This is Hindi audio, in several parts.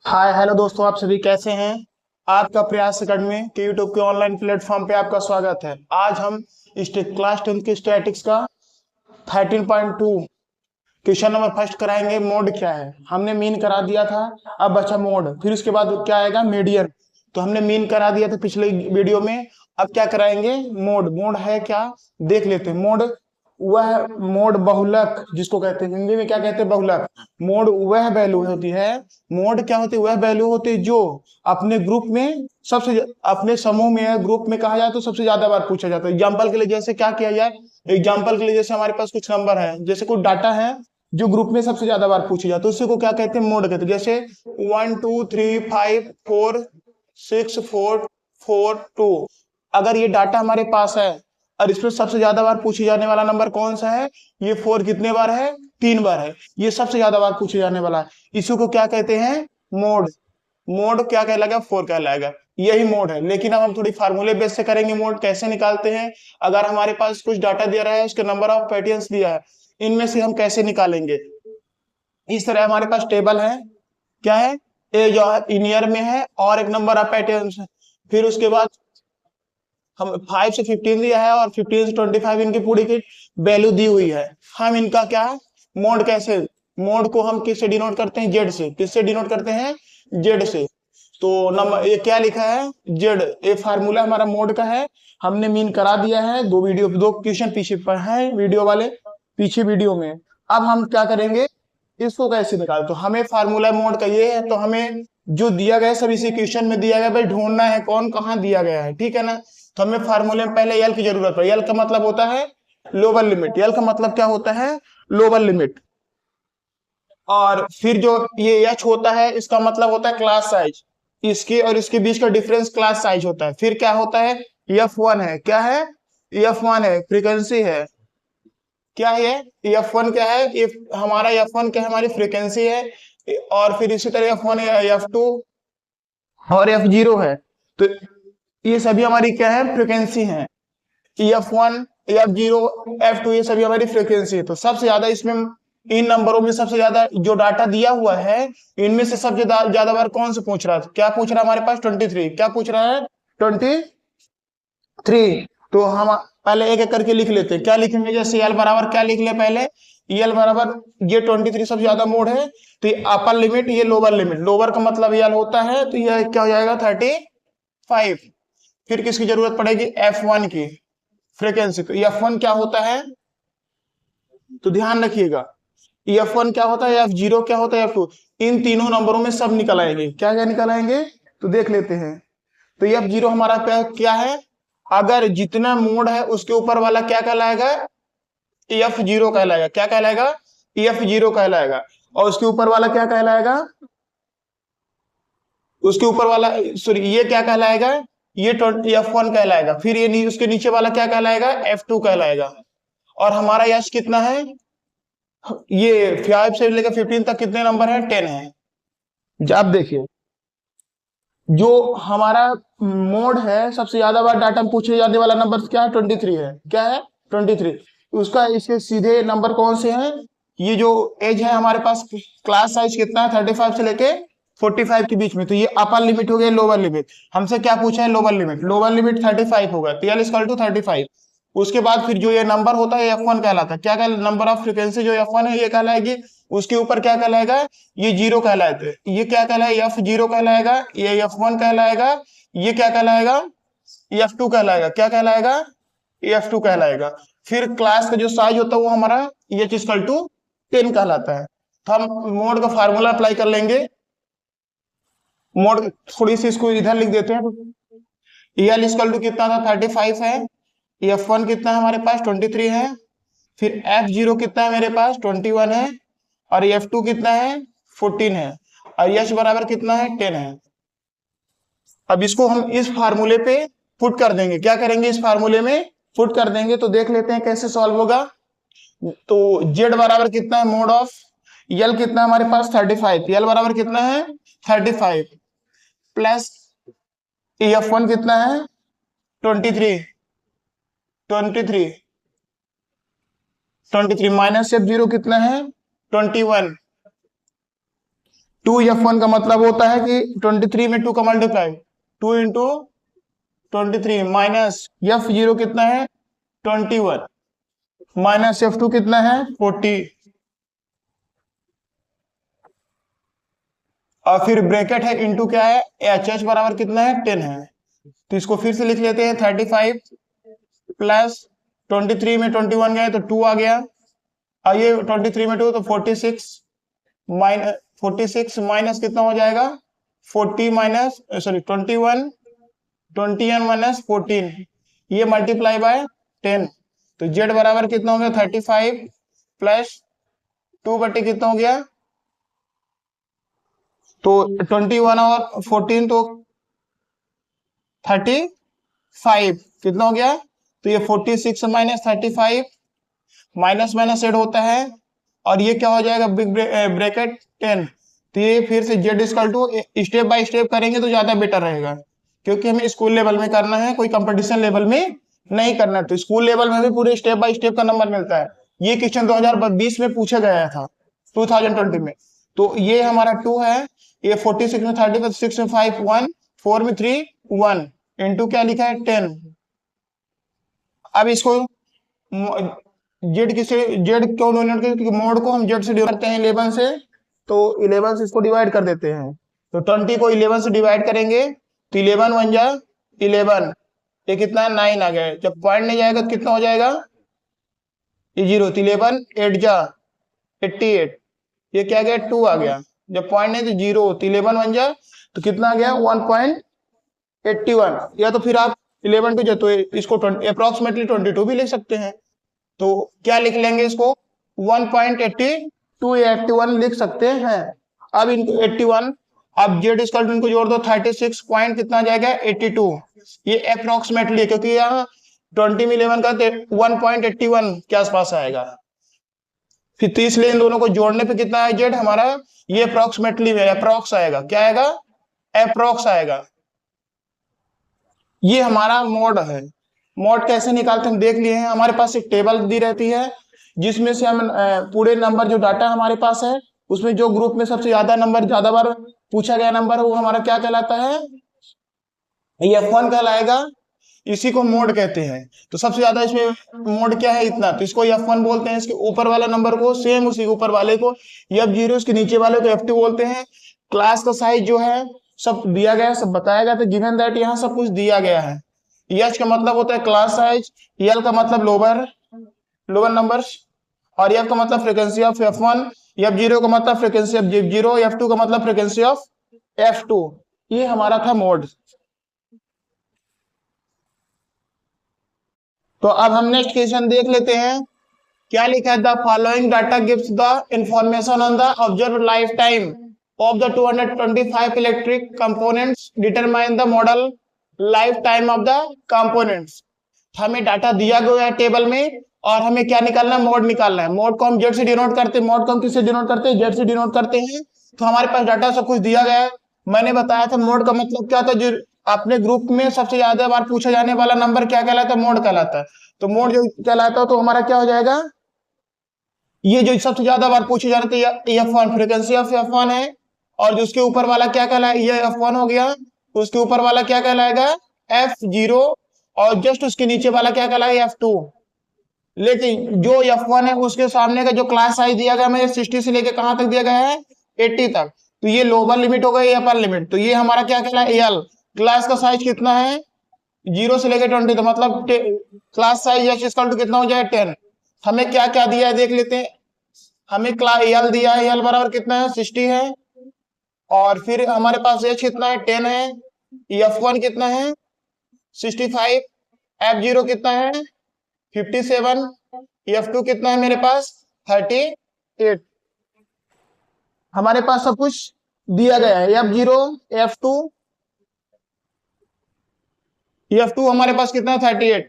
हाय हेलो दोस्तों, आप सभी कैसे हैं। आपका प्रयास अकेडमी के यूट्यूब के ऑनलाइन प्लेटफॉर्म पे आपका स्वागत है। आज हम क्लास 10 की स्टैटिक्स का 13.2 क्वेश्चन नंबर फर्स्ट कराएंगे। मोड क्या है, हमने मीन करा दिया था। अब बचा मोड, फिर उसके बाद क्या आएगा, मीडियन। तो हमने मीन करा दिया था पिछले वीडियो में। अब क्या कराएंगे, मोड। मोड है क्या, देख लेते हैं। मोड वह मोड बहुलक जिसको कहते हैं, हिंदी में क्या कहते हैं, बहुलक। मोड वह वैल्यू होती है, मोड क्या होती है, वह वैल्यू होती है जो अपने ग्रुप में अपने समूह में ग्रुप में कहा जाए तो सबसे ज्यादा बार पूछा जाता है। एग्जाम्पल के लिए जैसे क्या किया जाए, एग्जाम्पल के लिए जैसे हमारे पास कुछ नंबर है, जैसे कुछ डाटा है जो ग्रुप में सबसे ज्यादा बार पूछे जाते हैं, उसी को क्या कहते हैं, मोड कहते हैं। जैसे 1 2 3 5 4 6 4 4 2। अगर ये डाटा हमारे पास है और इसमें सबसे ज्यादा बार पूछे जाने वाला नंबर कौन सा है, ये 4 कितने बार है, 3 बार है। ये सबसे ज्यादा बार पूछे जाने वाला है, इसी को क्या कहते हैं, मोड। मोड क्या कहलाएगा, 4 कहलाएगा। यही मोड है। लेकिन अब हम थोड़ी फार्मूले बेस से करेंगे। मोड कैसे निकालते हैं, अगर हमारे पास कुछ डाटा दिया रहा है, उसके नंबर ऑफ पैटर्न्स दिया है, इनमें से हम कैसे निकालेंगे। इस तरह हमारे पास टेबल है, क्या है, ए जो इन ईयर में है और एक नंबर ऑफ पैटर्न्स है। फिर उसके बाद हम 5 से 15 दिया है और 15 से 25 इनकी पूरी की वैल्यू दी हुई है। हम इनका क्या है, मोड कैसे, मोड को हम किससे डिनोट करते हैं, जेड से। किससे डिनोट करते हैं, जेड से। तो नंबर ये क्या लिखा है, जेड। ये फार्मूला हमारा मोड का है। हमने मीन करा दिया है, दो क्वेश्चन पीछे पर है वीडियो वाले, पीछे वीडियो में। अब हम क्या करेंगे, इसको कैसे निकाल, तो हमें फार्मूला मोड का ये है। तो हमें जो दिया गया है सब इसी क्वेश्चन में दिया गया, भाई ढूंढना है कौन कहाँ दिया गया है, ठीक है ना। तो हमें फार्मूले में पहले एल की जरूरत है। एल का मतलब होता है लोअर लिमिट। एल का मतलब क्या होता है, लोअर लिमिट। और फिर जो ये एच होता है, इसका मतलब होता है क्लास साइज। इसके और इसके बीच का डिफरेंस क्लास साइज होता है। फिर क्या होता है, F1 है, क्या है, F1 है, फ्रीक्वेंसी है। क्या है ये, F1 क्या है, ये हमारा F1 क्या है, हमारी फ्रीक्वेंसी है। और फिर इसी तरह F1 है, F2 और F0 है। तो ये सभी हमारी क्या है, फ्रीक्वेंसी है। F1, F0, F2 ये सभी हमारी फ्रीक्वेंसी है। तो सबसे ज्यादा इसमें, इन नंबरों में सबसे ज्यादा जो डाटा दिया हुआ है, इनमें से सबसे ज्यादा बार कौन से पूछ रहा है, क्या पूछ रहा है हमारे पास, 23। क्या पूछ रहा है, 23। तो हम पहले एक एक करके लिख लेते हैं। क्या लिखेंगे, जैसे एल बराबर क्या लिख ले पहले, एल बराबर ये 23 सबसे ज्यादा मोड है। तो ये अपर लिमिट, ये लोअर लिमिट। लोअर का मतलब एल होता है, तो ये क्या हो जाएगा, 35। फिर किसकी जरूरत पड़ेगी, F1 की फ्रीक्वेंसी। तो F1 क्या होता है, तो ध्यान रखिएगा, F1 क्या होता है, F0 क्या होता है, F2। इन तीनों नंबरों में सब निकल आएंगे। क्या क्या निकल आएंगे, तो देख लेते हैं। तो F0 हमारा क्या है, अगर जितना मोड है उसके ऊपर वाला क्या कहलाएगा, F0 कहलाएगा। क्या कहलाएगा, F0 कहलाएगा। और उसके ऊपर वाला क्या कहलाएगा, उसके ऊपर वाला, सॉरी, ये क्या कहलाएगा, ये F1 कहलाएगा। फिर ये उसके नीचे वाला क्या कहलाएगा, F2 कहलाएगा। और हमारा यश कितना है, ये 5 से लेकर 15 तक कितने नंबर है, 10 है। अब देखिए, जो हमारा मोड है, सबसे ज्यादा बार डाटा में पूछे जाने वाला नंबर क्या है, 23 है। क्या है, 23। उसका इसके सीधे नंबर कौन से हैं, ये जो एज है हमारे पास, क्लास साइज कितना है, 35 से लेके 45 के बीच में। तो ये अपर लिमिट हो गया, लोअर लिमिट। हमसे क्या पूछा है, लोअर लिमिट। लोअर लिमिट 35 होगा, तो एल इक्वल टू 35। उसके बाद फिर जो ये नंबर होता है, F1 कहलाता है। क्या कहला, नंबर ऑफ फ्रीक्वेंसी जो F1 है ये कहलाएगी। उसके ऊपर क्या कहलाएगा, ये जीरो कहलाते, ये क्या कहलाएगा, F0 कहलाएगा। ये F1 कहलाएगा। ये क्या कहलाएगा, F2 कहलाएगा। क्या कहलाएगा, F2 कहलाएगा। फिर क्लास का जो साइज होता है वो हमारा H इक्वल टू 10 कहलाता है। तो हम मोड का फार्मूला अप्लाई कर लेंगे। मोड थोड़ी सी इसको इधर लिख देते हैं। एल इक्वल टू कितना था, 35 है। F1 कितना है हमारे पास, 23 है। फिर F0 कितना है मेरे पास, 21 है। और F2 कितना है, 14 है। और H बराबर कितना है, 10 है। अब इसको हम इस फार्मूले पे पुट कर देंगे। क्या करेंगे, इस फार्मूले में पुट कर देंगे। तो देख लेते हैं कैसे सॉल्व होगा। तो Z बराबर कितना है, मोड ऑफ L कितना है हमारे पास, 35। L बराबर कितना है, 35 प्लस F1 कितना है, 23। 23 23 माइनस F0 कितना है, 21। 2f1 का मतलब होता है कि 23 में 2 का मल्टीप्लाई, 2 इंटू 23 माइनस f0 कितना है 21 माइनस f2 कितना है 40 और फिर ब्रैकेट है इंटू क्या है एच बराबर कितना है 10 है। तो इसको फिर से लिख लेते हैं 35 प्लस 23 में 21 गए तो 2 आ गया और ये 23 में 2 तो 46 माइनस कितना हो जाएगा 40 माइनस सॉरी 21 माइनस 14 ये मल्टीप्लाई बाय 10 तो z बराबर कितना हो गया 35 प्लस 2 बटे कितना हो गया तो 21 और 14 तो 35 कितना हो गया तो ये 46 माइनस 35 माइनस माइनस एड होता है और ये क्या हो जाएगा बिग ब्रैकेट 10 तो ये फिर से z equal to step by step करेंगे तो ज्यादा बेटर रहेगा क्योंकि हमें स्कूल लेवल में करना है कोई कंपटीशन लेवल में नहीं करना। तो स्कूल लेवल में भी पूरे स्टेप बाय स्टेप का नंबर मिलता है। ये क्वेश्चन 2020 में पूछा गया था 2020 में। तो ये हमारा 2 है ये 46 में 30 6 में 5 1 4 में 3 1 इंटू क्या लिखा है 10। अब इसको जेड किसे जेड क्यों डोनेट करते क्योंकि मोड को हम जेड से डिवाइड करते हैं 11 से तो 11 से इसको डिवाइड कर देते हैं तो 20 को 11 से डिवाइड करेंगे तो 11 1 जा 11 ये कितना 9 आ गया। जब पॉइंट नहीं जाएगा तो कितना हो जाएगा ये 0 तो 11 8 जा 88 ये क्या गया 2 आ गया। जब पॉइंट नहीं तो 0 तो 11 1 जा तो कितना आ गया 1.81 या तो फिर आप 11 टू तो इसको अप्रोक्सीमेटली 22 भी लिख सकते हैं। तो क्या लिख लेंगे इसको 1.8281 लिख सकते हैं। अब इनको 81 अब जेड स्क्वायर इनको जोड़ दो 36 पॉइंट कितना जाएगा 82 ये अप्रोक्सीमेटली क्योंकि यहाँ 20 में 11 का 1.81 के आसपास आएगा। फिर 30 ले इन दोनों को जोड़ने पे कितना है जेड हमारा ये अप्रोक्सीमेटली में अप्रोक्स आएगा क्या आएगा अप्रोक्स आएगा। ये हमारा मोड है। मोड कैसे निकालते हम देख लिए हैं। हमारे पास एक टेबल दी रहती है जिसमें से हम पूरे नंबर जो डाटा हमारे पास है उसमें जो ग्रुप में सबसे ज्यादा नंबर ज्यादा बार पूछा गया नंबर वो हमारा क्या कहलाता है ये F1 कहलाएगा। इसी को मोड कहते हैं। तो सबसे ज्यादा इसमें मोड क्या है इतना तो इसको F1 बोलते हैं। इसके ऊपर वाला नंबर को सेम उसी ऊपर वाले को F0 इसके नीचे वाले को F2 बोलते हैं। क्लास का साइज जो है सब दिया गया है सब बताया गया था गिवन दैट यहाँ सब कुछ दिया गया है। एच का मतलब होता है क्लास साइज एल का मतलब लोअर नंबर्स और एफ का मतलब फ्रीक्वेंसी ऑफ F1 F0 का मतलब फ्रीक्वेंसी ऑफ F0 F2 का मतलब फ्रीक्वेंसी ऑफ F2। ये हमारा था मोड। तो अब हम नेक्स्ट क्वेश्चन देख लेते हैं क्या लिखा है the following data gives the information on the observe life time of the 225 electric components determine the model life time of the components. हमें डाटा दिया गया है टेबल में और हमें क्या निकालना है मोड निकालना है। मोड को हम जेड से डिनोट करते हैं मोड को हम किससे डिनोट करते हैं जेड से डिनोट करते हैं। तो हमारे पास डाटा सब कुछ दिया गया है। मैंने बताया था मोड का मतलब क्या था जो अपने ग्रुप में सबसे ज्यादा बार पूछा जाने वाला नंबर क्या कहलाता है मोड कहलाता है। तो मोड जो कहलाता है तो हमारा क्या हो जाएगा ये जो सबसे ज्यादा बार पूछे जा रहे थे F1 फ्रीक्वेंसी ऑफ F1 है और जो उसके ऊपर वाला क्या कहलाएगा ये F1 हो गया उसके ऊपर वाला क्या कहलाएगा F0 और जस्ट उसके नीचे वाला क्या कहलाएगा F2। लेकिन जो F1 है उसके सामने का जो क्लास साइज दिया गया है 60 से लेके कहां तक दिया गया है 80 तक। तो ये लोअर लिमिट हो गई अपर लिमिट। तो ये हमारा क्या कहलाएगा एल। क्लास का साइज कितना है 0 से लेके 20 तो मतलब क्लास साइज इक्वल टू कितना हो जाए 10। हमें क्या क्या दिया है देख लेते हैं। हमें क्लास एल दिया है एल बराबर कितना है 60 है और फिर हमारे पास एच कितना है 10 है F1 कितना है 65 F0 कितना है 57 F2 कितना है मेरे पास 38। हमारे पास सब कुछ दिया गया है F0 F2 हमारे पास कितना है 38।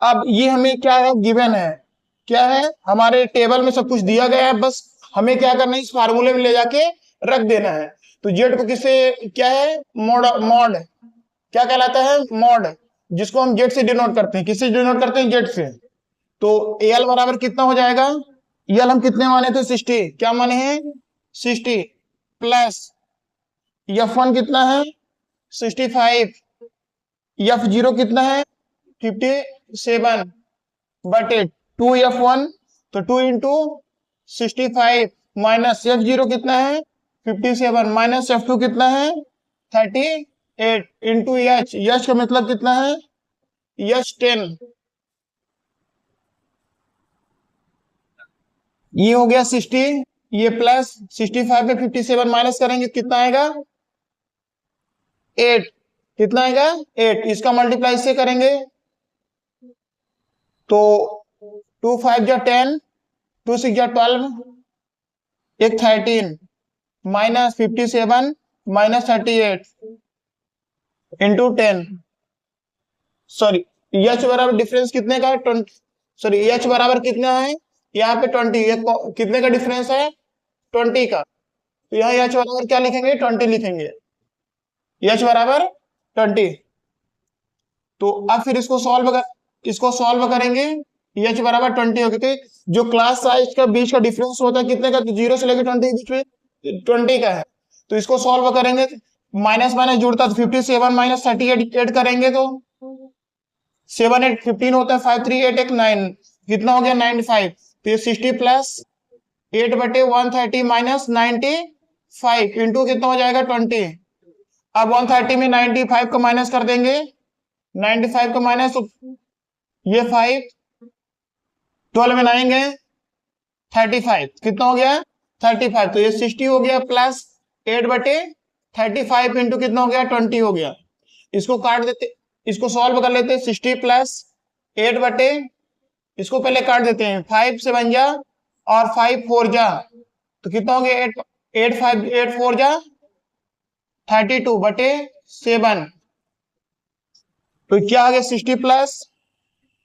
अब ये हमें क्या है गिवन है क्या है हमारे टेबल में सब कुछ दिया गया है बस हमें क्या करना है इस फार्मूले में ले जाके रख देना है। तो जेड को किससे क्या है मॉड क्या कहलाता है मॉड जिसको हम जेड से डिनोट करते हैं किससे डिनोट करते हैं जेड से। तो एल बराबर कितना हो जाएगा एल हम कितने माने थे 60 क्या माने हैं 60 प्लस F1 कितना है 65, F0 कितना है 57 बटे 2F1, तो 2 इंटू 65 माइनस F0 कितना है 57 माइनस F2 कितना है 38 इंटू एच का मतलब कितना है H10। ये हो गया 60, ये प्लस 65 पे 57 माइनस करेंगे कितना आएगा 8, कितना आएगा 8, इसका मल्टीप्लाई से करेंगे तो 2 5 जा 10, 2 6 जा 12, एक 13 minus 57 minus 38 into 10, sorry H बराबर डिफरेंस कितने का है 20, सॉरी एच बराबर कितना है यहाँ पे 20, ये कितने का डिफरेंस है 20 का, तो यहाँ एच बराबर क्या लिखेंगे 20 लिखेंगे, एच बराबर 20। तो अब फिर इसको सॉल्व करेंगे, एच बराबर 20 हो गया, जो क्लास साइज का बीच का डिफरेंस होता है कितने का, तो 0 से लेकर 20 बीच में 20 का है, तो इसको सॉल्व करेंगे माइनस माइनस जुड़ता तो 57 माइनस 38 ऐड करेंगे तो 7 8 15 होता है, 5 3 8 1 9, कितना हो गया 95, तो ये 60 प्लस 8 बटे 130 माइनस 95 इंटू कितना हो जाएगा 20। अब 130 में 95 को माइनस कर देंगे, 95 को माइनस, तो ये 5 12 में 9 गए 35, कितना हो गया 35, तो ये 60 हो गया प्लस 8 बटे 35 इंटू कितना हो गया 20 हो गया। इसको काट देते, इसको सॉल्व कर लेते, 60 प्लस 8 बटे, इसको पहले काट देते हैं, 5 से बन जा और 5 4 जा, तो कितना हो गया 8 5 8 4 जा 32 बटे 7, तो क्या आ गया 60 प्लस,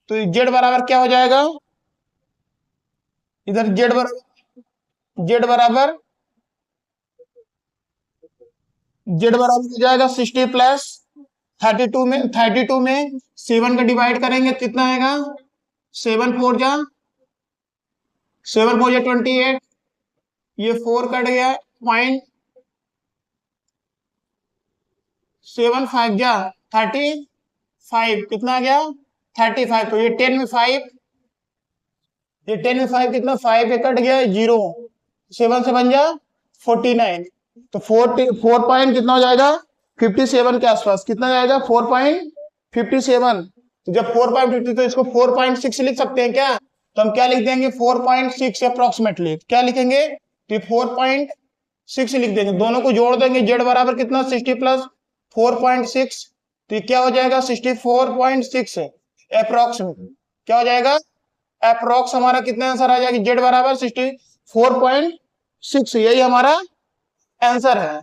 तो जेड बराबर क्या हो जाएगा, इधर जेड बराबर हो जाएगा 60 प्लस 32 में 7 का डिवाइड करेंगे कितना आएगा 7 4 जा 28, ये 4 कट गया, 0.7 जा 35, कितना आ गया 35, तो ये 10 में 5, ये 10 में 5 कितना 5 पे कट गया 0, 7 से बन जा 49, तो 4 पॉइंट कितना हो जाएगा 57 के आसपास, कितना जाएगा 4.57, तो जब 4.50 तो इसको 4.6 लिख सकते हैं क्या, तो हम क्या लिख देंगे 4.6 अप्रोक्सीमेटली, क्या लिखेंगे तो 4.6 लिख देंगे, दोनों को जोड़ देंगे, जेड बराबर कितना 60 प्लस 4.6, तो क्या हो जाएगा 64.6 है अप्रोक्सीमेटली, क्या हो जाएगा अप्रोक्स, हमारा कितना आंसर आ जाएगा जेड बराबर 64.6, यही हमारा आंसर है।